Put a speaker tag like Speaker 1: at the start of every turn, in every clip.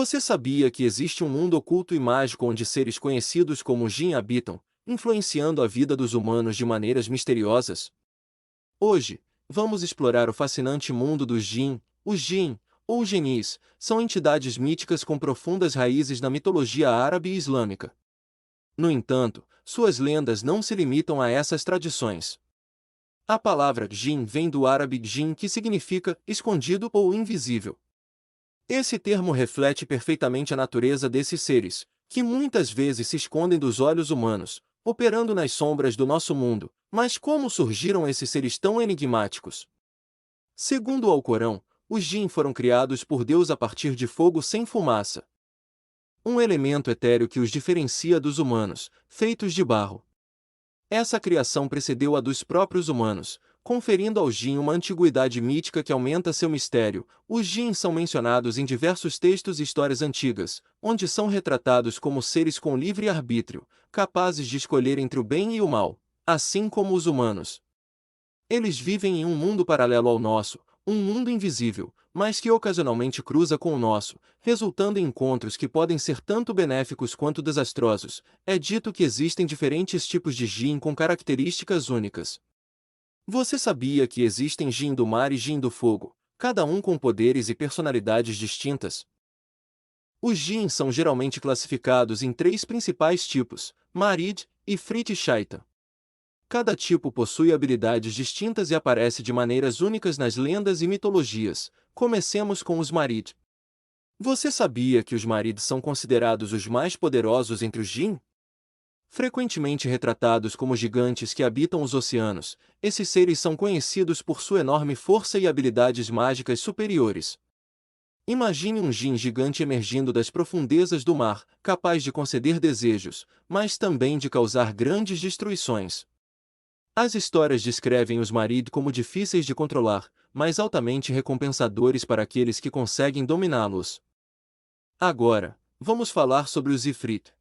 Speaker 1: Você sabia que existe um mundo oculto e mágico onde seres conhecidos como Jin habitam, influenciando a vida dos humanos de maneiras misteriosas? Hoje, vamos explorar o fascinante mundo dos Jin. Os Jin, ou genis, são entidades míticas com profundas raízes na mitologia árabe e islâmica. No entanto, suas lendas não se limitam a essas tradições. A palavra Jin vem do árabe Jin, que significa escondido ou invisível. Esse termo reflete perfeitamente a natureza desses seres, que muitas vezes se escondem dos olhos humanos, operando nas sombras do nosso mundo. Mas como surgiram esses seres tão enigmáticos? Segundo o Alcorão, os Jin foram criados por Deus a partir de fogo sem fumaça, um elemento etéreo que os diferencia dos humanos, feitos de barro. Essa criação precedeu a dos próprios humanos, conferindo ao Jin uma antiguidade mítica que aumenta seu mistério. Os Jin são mencionados em diversos textos e histórias antigas, onde são retratados como seres com livre arbítrio, capazes de escolher entre o bem e o mal, assim como os humanos. Eles vivem em um mundo paralelo ao nosso, um mundo invisível, mas que ocasionalmente cruza com o nosso, resultando em encontros que podem ser tanto benéficos quanto desastrosos. É dito que existem diferentes tipos de Jin com características únicas. Você sabia que existem Jin do mar e Jin do fogo, cada um com poderes e personalidades distintas? Os Jin são geralmente classificados em três principais tipos: Marid, Ifrit e Shaitan. Cada tipo possui habilidades distintas e aparece de maneiras únicas nas lendas e mitologias. Comecemos com os Marid. Você sabia que os Marid são considerados os mais poderosos entre os Jin? Frequentemente retratados como gigantes que habitam os oceanos, esses seres são conhecidos por sua enorme força e habilidades mágicas superiores. Imagine um Jin gigante emergindo das profundezas do mar, capaz de conceder desejos, mas também de causar grandes destruições. As histórias descrevem os Marid como difíceis de controlar, mas altamente recompensadores para aqueles que conseguem dominá-los. Agora, vamos falar sobre os Ifrit.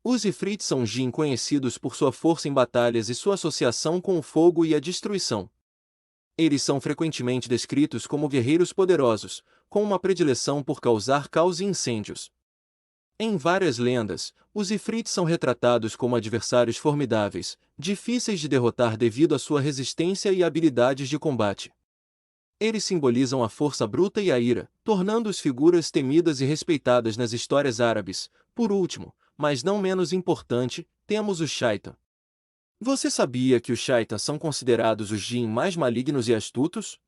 Speaker 1: Os Ifrit são Jin conhecidos por sua força em batalhas e sua associação com o fogo e a destruição. Eles são frequentemente descritos como guerreiros poderosos, com uma predileção por causar caos e incêndios. Em várias lendas, os Ifrit são retratados como adversários formidáveis, difíceis de derrotar devido à sua resistência e habilidades de combate. Eles simbolizam a força bruta e a ira, tornando-os figuras temidas e respeitadas nas histórias árabes. Por último, mas não menos importante, temos os Shaitan. Você sabia que os Shaitan são considerados os Jin mais malignos e astutos?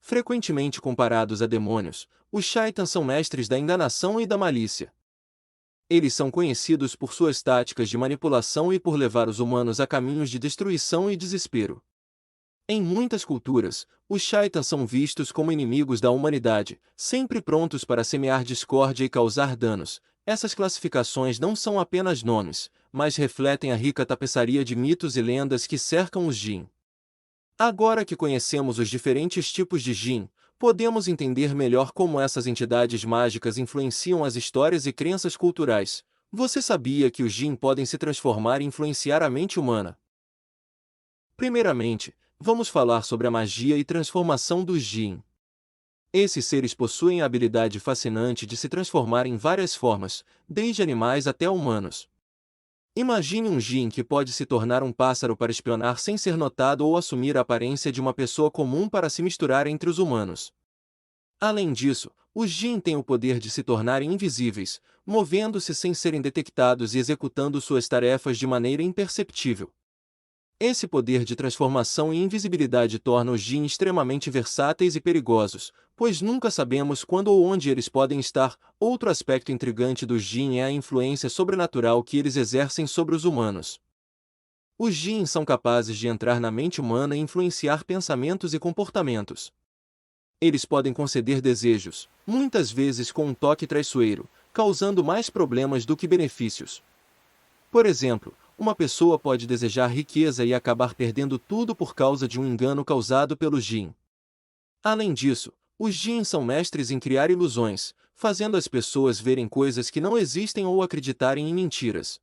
Speaker 1: Frequentemente comparados a demônios, os Shaitan são mestres da enganação e da malícia. Eles são conhecidos por suas táticas de manipulação e por levar os humanos a caminhos de destruição e desespero. Em muitas culturas, os Shaitan são vistos como inimigos da humanidade, sempre prontos para semear discórdia e causar danos. Essas classificações não são apenas nomes, mas refletem a rica tapeçaria de mitos e lendas que cercam os Jin. Agora que conhecemos os diferentes tipos de Jin, podemos entender melhor como essas entidades mágicas influenciam as histórias e crenças culturais. Você sabia que os Jin podem se transformar e influenciar a mente humana? Primeiramente, vamos falar sobre a magia e transformação dos Jin. Esses seres possuem a habilidade fascinante de se transformar em várias formas, desde animais até humanos. Imagine um Jin que pode se tornar um pássaro para espionar sem ser notado ou assumir a aparência de uma pessoa comum para se misturar entre os humanos. Além disso, os Jin têm o poder de se tornarem invisíveis, movendo-se sem serem detectados e executando suas tarefas de maneira imperceptível. Esse poder de transformação e invisibilidade torna os Jin extremamente versáteis e perigosos, pois nunca sabemos quando ou onde eles podem estar. Outro aspecto intrigante dos Jin é a influência sobrenatural que eles exercem sobre os humanos. Os Jin são capazes de entrar na mente humana e influenciar pensamentos e comportamentos. Eles podem conceder desejos, muitas vezes com um toque traiçoeiro, causando mais problemas do que benefícios. Por exemplo, uma pessoa pode desejar riqueza e acabar perdendo tudo por causa de um engano causado pelos Jin. Além disso, os Jin são mestres em criar ilusões, fazendo as pessoas verem coisas que não existem ou acreditarem em mentiras.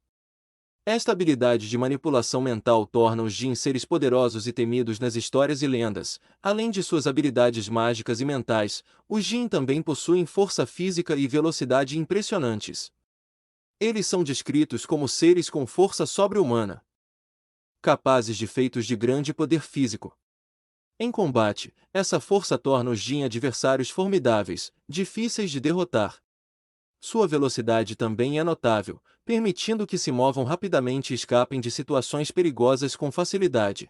Speaker 1: Esta habilidade de manipulação mental torna os Jin seres poderosos e temidos nas histórias e lendas. Além de suas habilidades mágicas e mentais, os Jin também possuem força física e velocidade impressionantes. Eles são descritos como seres com força sobre-humana, capazes de feitos de grande poder físico. Em combate, essa força torna os Jin adversários formidáveis, difíceis de derrotar. Sua velocidade também é notável, permitindo que se movam rapidamente e escapem de situações perigosas com facilidade.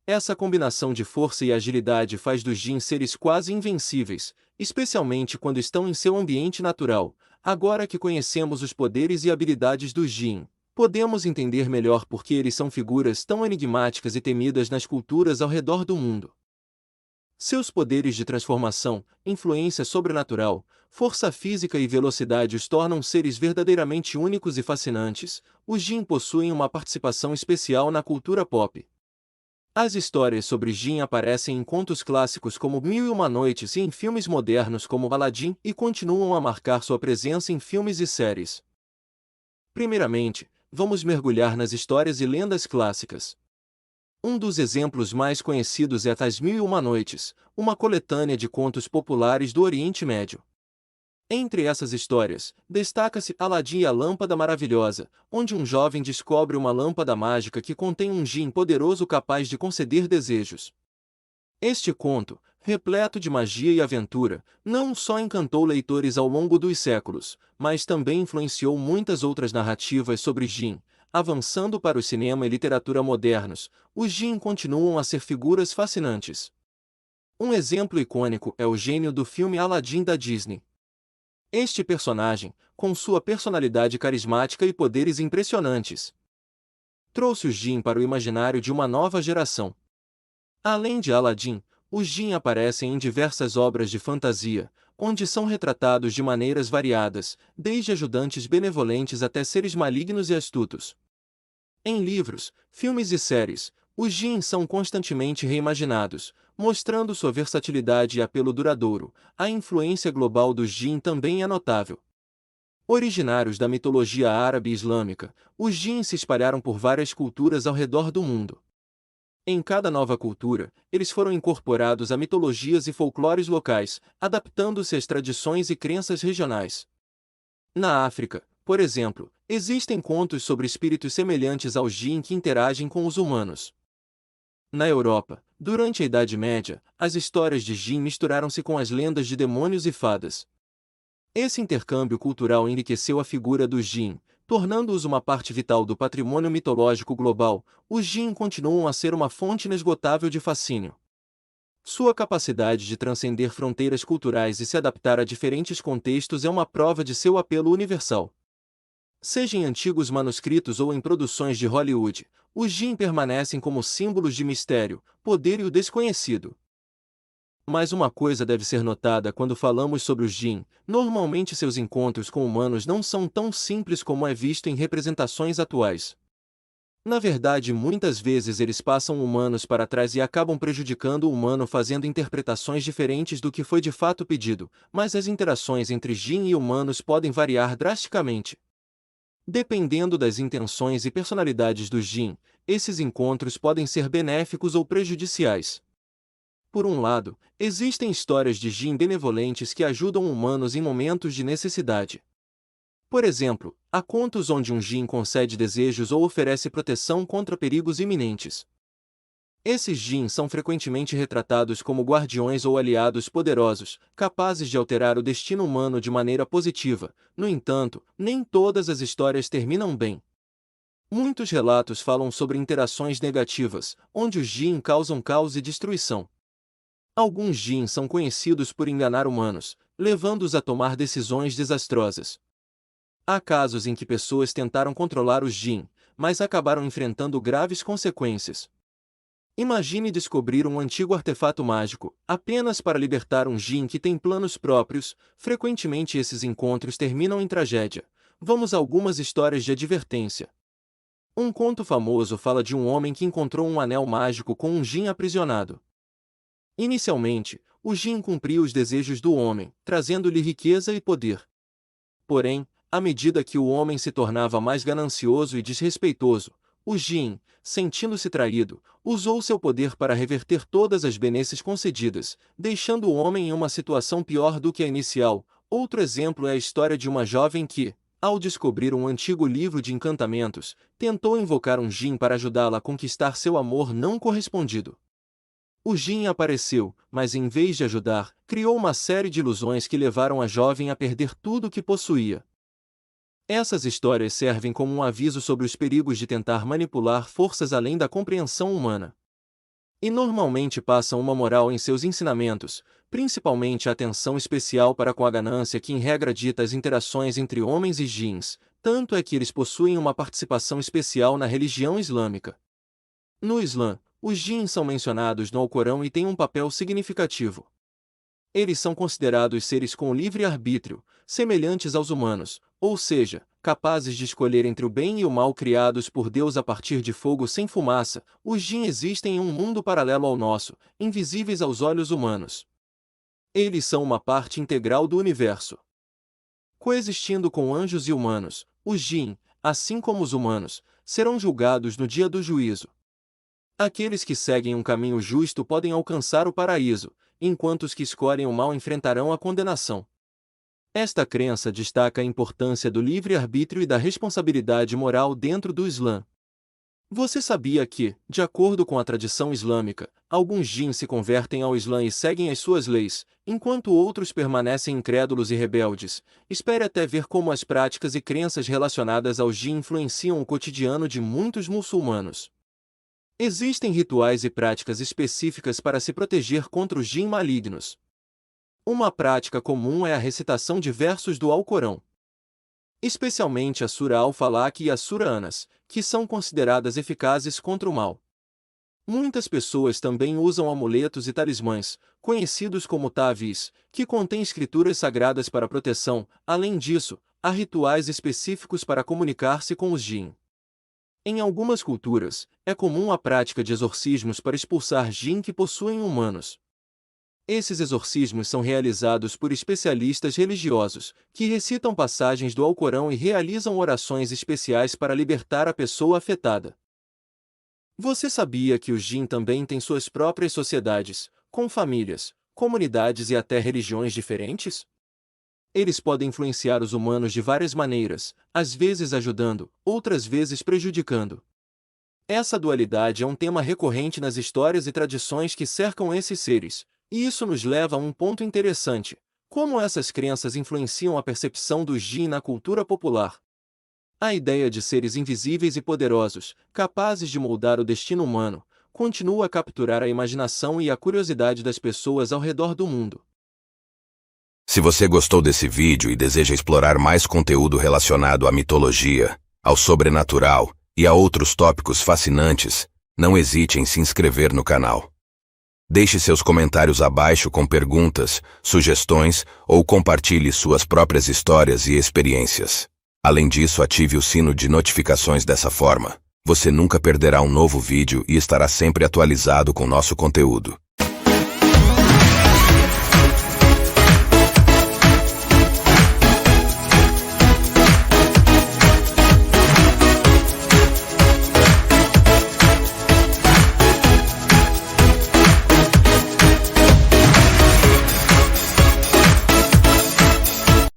Speaker 1: Essa combinação de força e agilidade faz dos Jin seres quase invencíveis, especialmente quando estão em seu ambiente natural. Agora que conhecemos os poderes e habilidades dos Jin, podemos entender melhor por que eles são figuras tão enigmáticas e temidas nas culturas ao redor do mundo. Seus poderes de transformação, influência sobrenatural, força física e velocidade os tornam seres verdadeiramente únicos e fascinantes. Os Jin possuem uma participação especial na cultura pop. As histórias sobre Jin aparecem em contos clássicos como Mil e Uma Noites e em filmes modernos como Aladdin e continuam a marcar sua presença em filmes e séries. Primeiramente, vamos mergulhar nas histórias e lendas clássicas. Um dos exemplos mais conhecidos é As Mil e Uma Noites, uma coletânea de contos populares do Oriente Médio. Entre essas histórias, destaca-se Aladdin e a Lâmpada Maravilhosa, onde um jovem descobre uma lâmpada mágica que contém um jin poderoso capaz de conceder desejos. Este conto, repleto de magia e aventura, não só encantou leitores ao longo dos séculos, mas também influenciou muitas outras narrativas sobre jin. Avançando para o cinema e literatura modernos, os jin continuam a ser figuras fascinantes. Um exemplo icônico é o gênio do filme Aladdin da Disney. Este personagem, com sua personalidade carismática e poderes impressionantes, trouxe os jin para o imaginário de uma nova geração. Além de Aladdin, os jin aparecem em diversas obras de fantasia, onde são retratados de maneiras variadas, desde ajudantes benevolentes até seres malignos e astutos. Em livros, filmes e séries, os jin são constantemente reimaginados, mostrando sua versatilidade e apelo duradouro. A influência global dos jin também é notável. Originários da mitologia árabe e islâmica, os jin se espalharam por várias culturas ao redor do mundo. Em cada nova cultura, eles foram incorporados a mitologias e folclores locais, adaptando-se às tradições e crenças regionais. Na África, por exemplo, existem contos sobre espíritos semelhantes aos jin que interagem com os humanos. Na Europa, durante a Idade Média, as histórias de jin misturaram-se com as lendas de demônios e fadas. Esse intercâmbio cultural enriqueceu a figura dos jin, tornando-os uma parte vital do patrimônio mitológico global. Os jin continuam a ser uma fonte inesgotável de fascínio. Sua capacidade de transcender fronteiras culturais e se adaptar a diferentes contextos é uma prova de seu apelo universal. Seja em antigos manuscritos ou em produções de Hollywood, os jin permanecem como símbolos de mistério, poder e o desconhecido. Mas uma coisa deve ser notada quando falamos sobre os jin: normalmente seus encontros com humanos não são tão simples como é visto em representações atuais. Na verdade, muitas vezes eles passam humanos para trás e acabam prejudicando o humano fazendo interpretações diferentes do que foi de fato pedido, mas as interações entre jin e humanos podem variar drasticamente. Dependendo das intenções e personalidades dos jin, esses encontros podem ser benéficos ou prejudiciais. Por um lado, existem histórias de jin benevolentes que ajudam humanos em momentos de necessidade. Por exemplo, há contos onde um jin concede desejos ou oferece proteção contra perigos iminentes. Esses jin são frequentemente retratados como guardiões ou aliados poderosos, capazes de alterar o destino humano de maneira positiva. No entanto, nem todas as histórias terminam bem. Muitos relatos falam sobre interações negativas, onde os jin causam caos e destruição. Alguns jin são conhecidos por enganar humanos, levando-os a tomar decisões desastrosas. Há casos em que pessoas tentaram controlar os jin, mas acabaram enfrentando graves consequências. Imagine descobrir um antigo artefato mágico, apenas para libertar um jin que tem planos próprios. Frequentemente esses encontros terminam em tragédia. Vamos a algumas histórias de advertência. Um conto famoso fala de um homem que encontrou um anel mágico com um jin aprisionado. Inicialmente, o jin cumpria os desejos do homem, trazendo-lhe riqueza e poder. Porém, à medida que o homem se tornava mais ganancioso e desrespeitoso, o Jin, sentindo-se traído, usou seu poder para reverter todas as benesses concedidas, deixando o homem em uma situação pior do que a inicial. Outro exemplo é a história de uma jovem que, ao descobrir um antigo livro de encantamentos, tentou invocar um Jin para ajudá-la a conquistar seu amor não correspondido. O Jin apareceu, mas em vez de ajudar, criou uma série de ilusões que levaram a jovem a perder tudo o que possuía. Essas histórias servem como um aviso sobre os perigos de tentar manipular forças além da compreensão humana. E normalmente passam uma moral em seus ensinamentos, principalmente a atenção especial para com a ganância que em regra dita as interações entre homens e jins, tanto é que eles possuem uma participação especial na religião islâmica. No Islã, os jins são mencionados no Alcorão e têm um papel significativo. Eles são considerados seres com livre-arbítrio, semelhantes aos humanos, ou seja, capazes de escolher entre o bem e o mal criados por Deus a partir de fogo sem fumaça. Os jin existem em um mundo paralelo ao nosso, invisíveis aos olhos humanos. Eles são uma parte integral do universo. Coexistindo com anjos e humanos, os jin, assim como os humanos, serão julgados no dia do juízo. Aqueles que seguem um caminho justo podem alcançar o paraíso, enquanto os que escolhem o mal enfrentarão a condenação. Esta crença destaca a importância do livre-arbítrio e da responsabilidade moral dentro do Islã. Você sabia que, de acordo com a tradição islâmica, alguns jins se convertem ao Islã e seguem as suas leis, enquanto outros permanecem incrédulos e rebeldes? Espere até ver como as práticas e crenças relacionadas ao jin influenciam o cotidiano de muitos muçulmanos. Existem rituais e práticas específicas para se proteger contra os jin malignos. Uma prática comum é a recitação de versos do Alcorão, especialmente a Sura Al-Falaq e a Sura Anas, que são consideradas eficazes contra o mal. Muitas pessoas também usam amuletos e talismãs, conhecidos como ta'viz, que contêm escrituras sagradas para proteção. Além disso, há rituais específicos para comunicar-se com os jin. Em algumas culturas, é comum a prática de exorcismos para expulsar jin que possuem humanos. Esses exorcismos são realizados por especialistas religiosos, que recitam passagens do Alcorão e realizam orações especiais para libertar a pessoa afetada. Você sabia que os jin também têm suas próprias sociedades, com famílias, comunidades e até religiões diferentes? Eles podem influenciar os humanos de várias maneiras, às vezes ajudando, outras vezes prejudicando. Essa dualidade é um tema recorrente nas histórias e tradições que cercam esses seres. E isso nos leva a um ponto interessante: como essas crenças influenciam a percepção dos jin na cultura popular. A ideia de seres invisíveis e poderosos, capazes de moldar o destino humano, continua a capturar a imaginação e a curiosidade das pessoas ao redor do mundo.
Speaker 2: Se você gostou desse vídeo e deseja explorar mais conteúdo relacionado à mitologia, ao sobrenatural e a outros tópicos fascinantes, não hesite em se inscrever no canal. Deixe seus comentários abaixo com perguntas, sugestões ou compartilhe suas próprias histórias e experiências. Além disso, ative o sino de notificações dessa forma. Você nunca perderá um novo vídeo e estará sempre atualizado com nosso conteúdo.